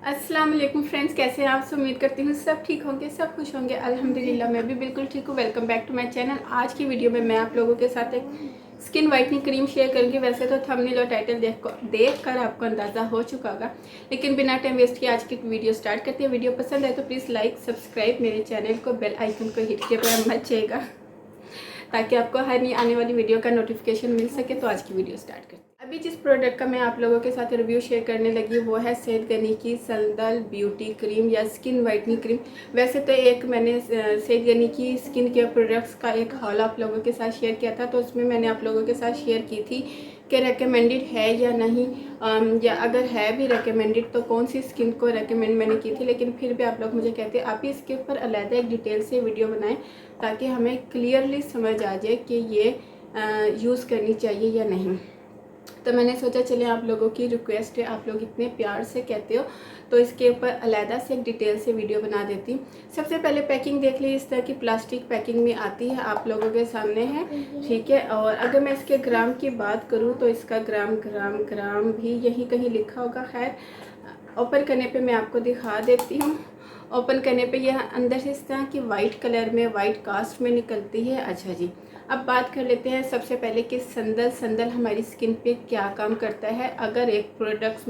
अस्सलाम वालेकुम फ्रेंड्स, कैसे हैं आप सब। उम्मीद करती हूँ सब ठीक होंगे, सब खुश होंगे। अल्हम्दुलिल्लाह मैं भी बिल्कुल ठीक हूँ। Welcome back to my channel. आज की वीडियो में मैं आप लोगों के साथ एक स्किन वाइटनिंग क्रीम शेयर करूँगी। वैसे तो थंबनेल और टाइटल देख कर आपको अंदाज़ा हो चुका होगा, लेकिन बिना टाइम वेस्ट किए आज की वीडियो स्टार्ट करते हैं। वीडियो पसंद आए तो प्लीज़ लाइक सब्सक्राइब मेरे चैनल को, बेल आइकन को हिट किए पर मत जाइएगा ताकि आपको हर नई आने वाली वीडियो का नोटिफिकेशन मिल सके। तो आज की वीडियो स्टार्ट करते हैं। अभी जिस प्रोडक्ट का मैं आप लोगों के साथ रिव्यू शेयर करने लगी वो है सैयद गनी की संदल ब्यूटी क्रीम या स्किन वाइटनिंग क्रीम। वैसे तो एक मैंने सैयद गनी की स्किन केयर प्रोडक्ट्स का एक हॉल आप लोगों के साथ शेयर किया था, तो उसमें मैंने आप लोगों के साथ शेयर की थी कि रेकमेंडेड है या नहीं, या अगर है भी रेकमेंडेड तो कौन सी स्किन को रेकमेंड मैंने की थी। लेकिन फिर भी आप लोग मुझे कहते हैं आप ही इसके ऊपर अलहदा एक डिटेल से वीडियो बनाएं ताकि हमें क्लियरली समझ आ जाए कि ये यूज़ करनी चाहिए या नहीं। तो मैंने सोचा चले आप लोगों की रिक्वेस्ट है, आप लोग इतने प्यार से कहते हो तो इसके ऊपर अलहदा से एक डिटेल से वीडियो बना देती हूँ। सबसे पहले पैकिंग देख ली, इस तरह की प्लास्टिक पैकिंग में आती है, आप लोगों के सामने है, ठीक है। और अगर मैं इसके ग्राम की बात करूँ तो इसका ग्राम भी यहीं कहीं लिखा होगा। खैर ओपन करने पे मैं आपको दिखा देती हूँ। ओपन करने पे यह अंदर से इस तरह की वाइट कलर में, वाइट कास्ट में निकलती है। अच्छा जी, अब बात कर लेते हैं सबसे पहले कि संदल हमारी स्किन पे क्या काम करता है। अगर एक प्रोडक्ट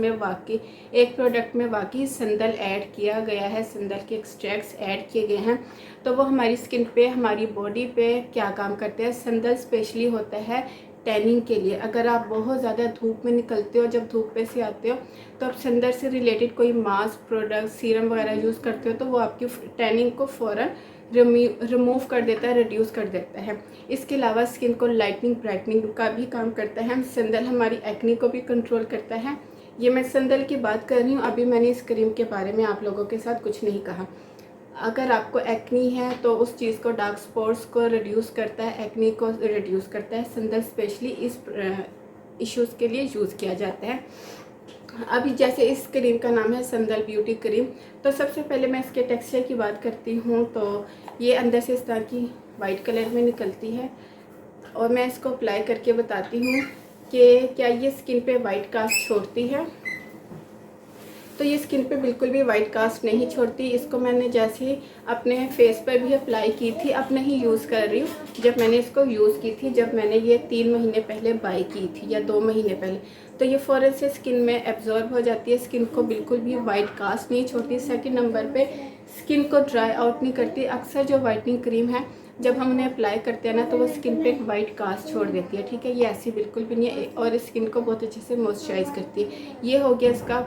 में वाकई संदल ऐड किया गया है, संदल के एक्सट्रैक्ट्स ऐड किए गए हैं, तो वो हमारी स्किन पे, हमारी बॉडी पे क्या काम करते हैं। संदल स्पेशली होता है टैनिंग के लिए। अगर आप बहुत ज़्यादा धूप में निकलते हो, जब धूप पे से आते हो, तो आप संदल से रिलेटेड कोई मास्क, प्रोडक्ट, सीरम वगैरह यूज़ करते हो तो वो आपकी टैनिंग को फ़ौरन रिमूव कर देता है, रिड्यूस कर देता है। इसके अलावा स्किन को लाइटनिंग, ब्राइटनिंग का भी काम करता है। संदल हमारी एक्ने को भी कंट्रोल करता है। ये मैं संदल की बात कर रही हूँ, अभी मैंने इस क्रीम के बारे में आप लोगों के साथ कुछ नहीं कहा। अगर आपको एक्नी है तो उस चीज़ को, डार्क स्पॉट्स को रिड्यूस करता है, एक्नी को रिड्यूस करता है। संदल स्पेशली इस इश्यूज़ के लिए यूज़ किया जाता है। अभी जैसे इस क्रीम का नाम है संदल ब्यूटी क्रीम, तो सबसे पहले मैं इसके टेक्सचर की बात करती हूँ। तो ये अंदर से इस तरह की वाइट कलर में निकलती है और मैं इसको अप्लाई करके बताती हूँ कि क्या ये स्किन पे वाइट कास्ट छोड़ती है। तो ये स्किन पे बिल्कुल भी वाइट कास्ट नहीं छोड़ती। इसको मैंने जैसे अपने फेस पर भी अप्लाई की थी, अब नहीं यूज़ कर रही हूँ। जब मैंने इसको यूज़ की थी, जब मैंने ये 3 महीने पहले बाई की थी या 2 महीने पहले, तो ये फ़ौरन से स्किन में एब्जॉर्ब हो जाती है, स्किन को बिल्कुल भी वाइट कास्ट नहीं छोड़ती। सेकंड नंबर पे स्किन को ड्राई आउट नहीं करती। अक्सर जो वाइटनिंग क्रीम है, जब हम उन्हें अप्लाई करते हैं ना, तो वो स्किन पे एक वाइट कास्ट छोड़ देती है, ठीक है। ये ऐसी बिल्कुल भी नहीं है और स्किन को बहुत अच्छे से मॉइस्चराइज करती है। ये हो गया इसका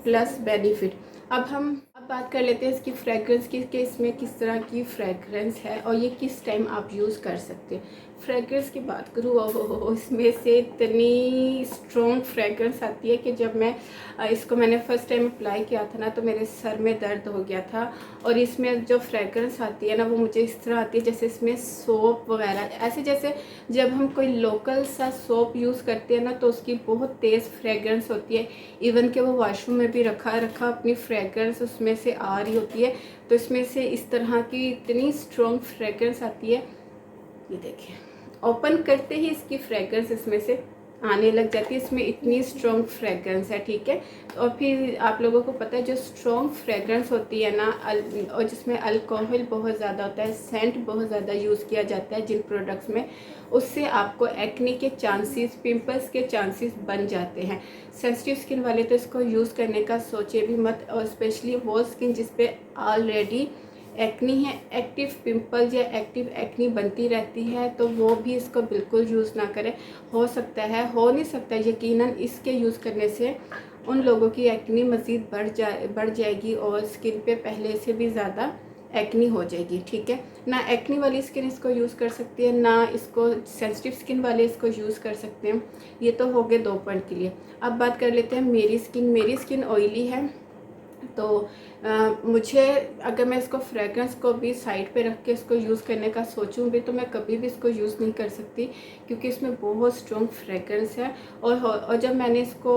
प्लस बेनिफिट। अब बात कर लेते हैं इसकी फ्रेगरेंस की, कि इसमें किस तरह की फ्रेगरेंस है और ये किस टाइम आप यूज़ कर सकते हैं। फ्रेगरेंस की बात करूँ, ओहो, इसमें से इतनी स्ट्रॉन्ग फ्रेगरेंस आती है कि जब मैं इसको मैंने फ़र्स्ट टाइम अप्लाई किया था ना, तो मेरे सर में दर्द हो गया था। और इसमें जो फ्रेगरेंस आती है ना, वो मुझे इस तरह आती है जैसे इसमें सोप वगैरह, ऐसे जैसे जब हम कोई लोकल सा सोप यूज़ करते हैं ना, तो उसकी बहुत तेज़ फ्रेगरेंस होती है। इवन कि वो वॉशरूम में भी रखा अपनी फ्रेगरेंस उसमें से आ रही होती है। तो इसमें से इस तरह की इतनी स्ट्रॉन्ग फ्रेगरेंस आती है। ये देखिए, ओपन करते ही इसकी फ्रेगरेंस इसमें से आने लग जाती है। इसमें इतनी स्ट्रॉन्ग फ्रेगरेंस है, ठीक है। और फिर आप लोगों को पता है जो स्ट्रॉन्ग फ्रेगरेंस होती है ना, और जिसमें अल्कोहल बहुत ज़्यादा होता है, सेंट बहुत ज़्यादा यूज़ किया जाता है जिन प्रोडक्ट्स में, उससे आपको एक्ने के चांसेस, पिंपल्स के चांसेस बन जाते हैं। सेंसिटिव स्किन वाले तो इसको यूज़ करने का सोचे भी मत, और स्पेशली वो स्किन जिस पे ऑलरेडी एक्नी है, एक्टिव पिंपल्स या एक्टिव एक्नी बनती रहती है, तो वो भी इसको बिल्कुल यूज़ ना करें। हो सकता है, हो नहीं सकता, यकीनन इसके यूज़ करने से उन लोगों की एक्नी मज़ीद बढ़ जाएगी और स्किन पे पहले से भी ज़्यादा एक्नी हो जाएगी, ठीक है ना। एक्नी वाली स्किन इसको यूज़ कर सकती है ना, इसको सेंसिटिव स्किन वाले इसको यूज़ कर सकते हैं। ये तो हो गए 2 पॉइंट के लिए। अब बात कर लेते हैं मेरी स्किन ऑयली है, तो मुझे, अगर मैं इसको फ्रेगरेंस को भी साइड पे रख के इसको यूज़ करने का सोचूं भी, तो मैं कभी भी इसको यूज़ नहीं कर सकती क्योंकि इसमें बहुत स्ट्रॉन्ग फ्रेगरेंस है। और जब मैंने इसको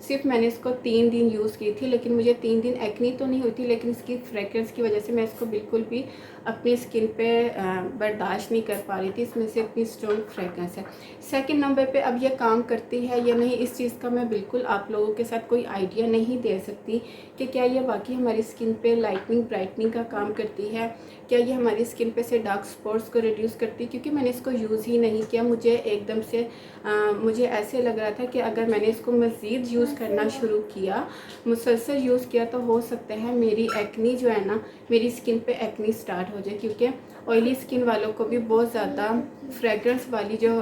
सिर्फ मैंने इसको 3 दिन यूज़ की थी, लेकिन मुझे 3 दिन एक्नी तो नहीं हुई थी, लेकिन इसकी फ्रेगरेंस की वजह से मैं इसको बिल्कुल भी अपनी स्किन पे बर्दाश्त नहीं कर पा रही थी। इसमें से इतनी स्ट्रॉन्ग फ्रेगरेंस है। सेकंड नंबर पे, अब ये काम करती है या नहीं, इस चीज़ का मैं बिल्कुल आप लोगों के साथ कोई आइडिया नहीं दे सकती कि क्या क्या ये वाकई हमारी स्किन पे लाइटनिंग ब्राइटनिंग का काम करती है, क्या ये हमारी स्किन पे से डार्क स्पॉट्स को रिड्यूस करती है। क्योंकि मैंने इसको यूज़ ही नहीं किया, मुझे एकदम से मुझे ऐसे लग रहा था कि अगर मैंने इसको मज़ीद यूज़ करना शुरू किया, मुसलसल यूज़ किया, तो हो सकता है मेरी एक्नी जो है ना, मेरी स्किन पे एक्नी स्टार्ट हो जाए। क्योंकि ऑयली स्किन वालों को भी बहुत ज़्यादा फ्रेगरेंस वाली जो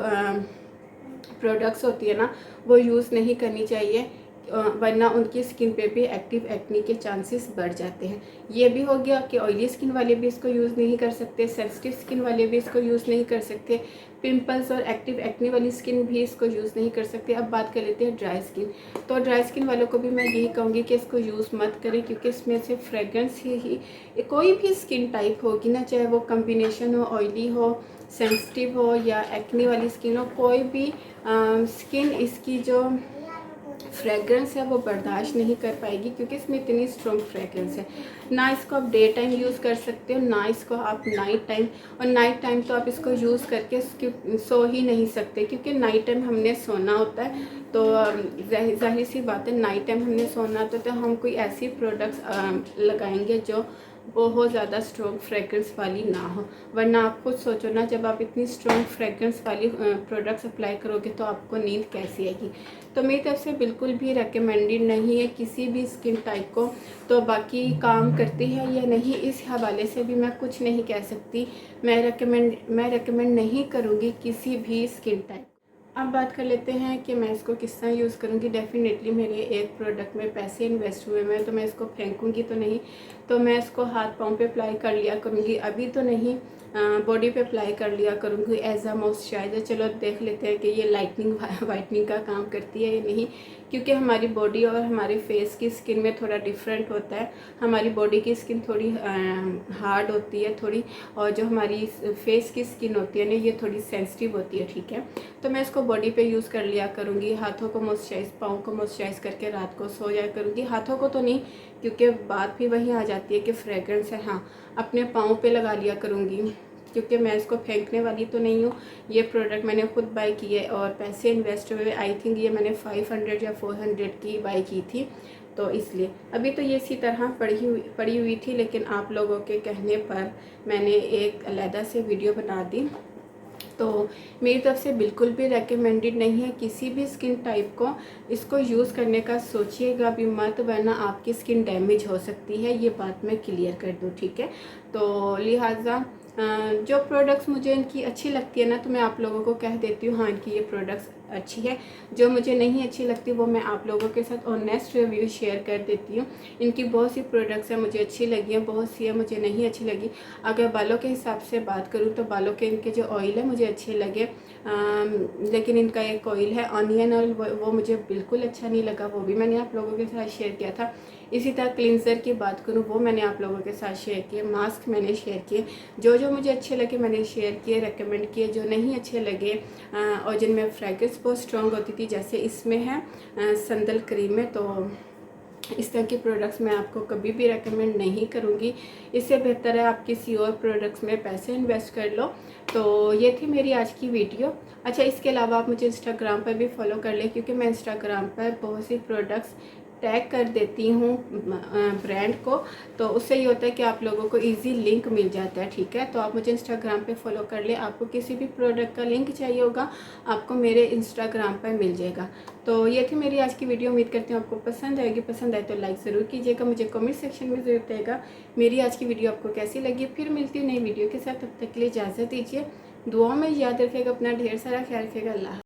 प्रोडक्ट्स होती है ना, वो यूज़ नहीं करनी चाहिए, वरना उनकी स्किन पे भी एक्टिव एक्नी के चांसेस बढ़ जाते हैं। ये भी हो गया कि ऑयली स्किन वाले भी इसको यूज़ नहीं कर सकते, सेंसिटिव स्किन वाले भी इसको यूज़ नहीं कर सकते, पिंपल्स और एक्टिव एक्नी वाली स्किन भी इसको यूज़ नहीं कर सकते। अब बात कर लेते हैं ड्राई स्किन। तो ड्राई स्किन वालों को भी मैं यही कहूँगी कि इसको यूज़ मत करें, क्योंकि इसमें से फ्रेगरेंस ही कोई भी स्किन टाइप होगी ना, चाहे वो कम्बिनेशन हो, ऑयली हो, सेंसिटिव हो या एक्नी वाली स्किन हो, कोई भी स्किन इसकी जो फ्रेगरेंस है वो बर्दाश्त नहीं कर पाएगी, क्योंकि इसमें इतनी स्ट्रॉन्ग फ्रेगरेंस है। ना इसको आप डे टाइम यूज़ कर सकते हो, ना इसको आप नाइट टाइम, और नाइट टाइम तो आप इसको यूज़ करके सो ही नहीं सकते, क्योंकि नाइट टाइम हमने सोना होता है। तो जाहिर सी बात है, नाइट टाइम हमने सोना होता है, तो हम कोई ऐसी प्रोडक्ट्स लगाएंगे जो बहुत ज़्यादा स्ट्रॉन्ग फ्रेगरेंस वाली ना हो। वरना आप खुद सोचो ना, जब आप इतनी स्ट्रॉन्ग फ्रेगरेंस वाली प्रोडक्ट्स अप्लाई करोगे तो आपको नींद कैसी आएगी। तो मेरी तरफ से बिल्कुल भी रिकमेंडेड नहीं है किसी भी स्किन टाइप को। तो बाकी काम करती है या नहीं, इस हवाले से भी मैं कुछ नहीं कह सकती। मैं रेकमेंड नहीं करूँगी किसी भी स्किन टाइप। अब बात कर लेते हैं कि मैं इसको किस तरह यूज़ करूँगी। डेफ़िनेटली मेरे एक प्रोडक्ट में पैसे इन्वेस्ट हुए हैं, तो मैं इसको फेंकूँगी तो नहीं। तो मैं इसको हाथ पाँव पे अप्लाई कर लिया करूँगी, अभी तो नहीं, बॉडी पे अप्लाई कर लिया करूँगी एज अ मॉइस्चराइज़र। चलो देख लेते हैं कि ये लाइटनिंग वाइटनिंग का काम करती है या नहीं, क्योंकि हमारी बॉडी और हमारे फेस की स्किन में थोड़ा डिफरेंट होता है। हमारी बॉडी की स्किन थोड़ी हार्ड होती है थोड़ी, और जो हमारी फेस की स्किन होती है ना, ये थोड़ी सेंसिटिव होती है, ठीक है। तो मैं इसको बॉडी पे यूज़ कर लिया करूँगी, हाथों को मॉइस्चराइज़, पाँव को मॉइस्चराइज़ करके रात को सो जाया करूँगी। हाथों को तो नहीं, क्योंकि बात भी वही आ जाती है कि फ्रेगरेंस है। हाँ, अपने पाँव पे लगा लिया करूँगी, क्योंकि मैं इसको फेंकने वाली तो नहीं हूँ। ये प्रोडक्ट मैंने खुद बाई की है और पैसे इन्वेस्ट हुए। आई थिंक ये मैंने 500 या 400 की बाई की थी, तो इसलिए अभी तो ये इसी तरह पड़ी हुई थी, लेकिन आप लोगों के कहने पर मैंने एक अलहदा से वीडियो बना दी। तो मेरी तरफ से बिल्कुल भी रेकमेंडेड नहीं है किसी भी स्किन टाइप को इसको यूज़ करने का सोचिएगा भी मत, वरना आपकी स्किन डैमेज हो सकती है। ये बात मैं क्लियर कर दूँ, ठीक है। तो लिहाजा जो प्रोडक्ट्स मुझे इनकी अच्छी लगती है ना, तो मैं आप लोगों को कह देती हूँ हाँ इनकी ये प्रोडक्ट्स अच्छी है। जो मुझे नहीं अच्छी लगती वो मैं आप लोगों के साथ ऑनेस्ट रिव्यू शेयर कर देती हूँ। इनकी बहुत सी प्रोडक्ट्स हैं मुझे अच्छी लगी हैं, बहुत सी है मुझे नहीं अच्छी लगी। अगर बालों के हिसाब से बात करूँ तो बालों के इनके जो ऑयल है मुझे अच्छे लगे, लेकिन इनका एक ऑयल है ऑनियन ऑयल, वो मुझे बिल्कुल अच्छा नहीं लगा, वो भी मैंने आप लोगों के साथ शेयर किया था। इसी तरह क्लिनज़र की बात करूँ, वो मैंने आप लोगों के साथ शेयर किए। मास्क मैंने शेयर किए, जो मुझे अच्छे लगे मैंने शेयर किए, रेकमेंड किए। जो नहीं अच्छे लगे और जिनमें फ्रेगरेंस बहुत स्ट्रॉन्ग होती थी, जैसे इसमें है संदल क्रीम में, तो इस तरह के प्रोडक्ट्स मैं आपको कभी भी रेकमेंड नहीं करूँगी। इससे बेहतर है आप किसी और प्रोडक्ट्स में पैसे इन्वेस्ट कर लो। तो ये थी मेरी आज की वीडियो। अच्छा, इसके अलावा आप मुझे इंस्टाग्राम पर भी फॉलो कर लें, क्योंकि मैं इंस्टाग्राम पर बहुत सी प्रोडक्ट्स टैग कर देती हूँ ब्रांड को, तो उससे ये होता है कि आप लोगों को इजी लिंक मिल जाता है, ठीक है। तो आप मुझे इंस्टाग्राम पे फॉलो कर ले, आपको किसी भी प्रोडक्ट का लिंक चाहिए होगा आपको मेरे इंस्टाग्राम पर मिल जाएगा। तो ये थी मेरी आज की वीडियो, उम्मीद करती हूँ आपको पसंद आएगी। पसंद आए तो लाइक ज़रूर कीजिएगा, मुझे कमेंट सेक्शन में ज़रूर बताइएगा मेरी आज की वीडियो आपको कैसी लगी। फिर मिलती हूँ नई वीडियो के साथ, तब तक के लिए इजाज़त दीजिए। दुआ में याद रखिएगा, अपना ढेर सारा ख्याल रखिएगा। अल्लाह।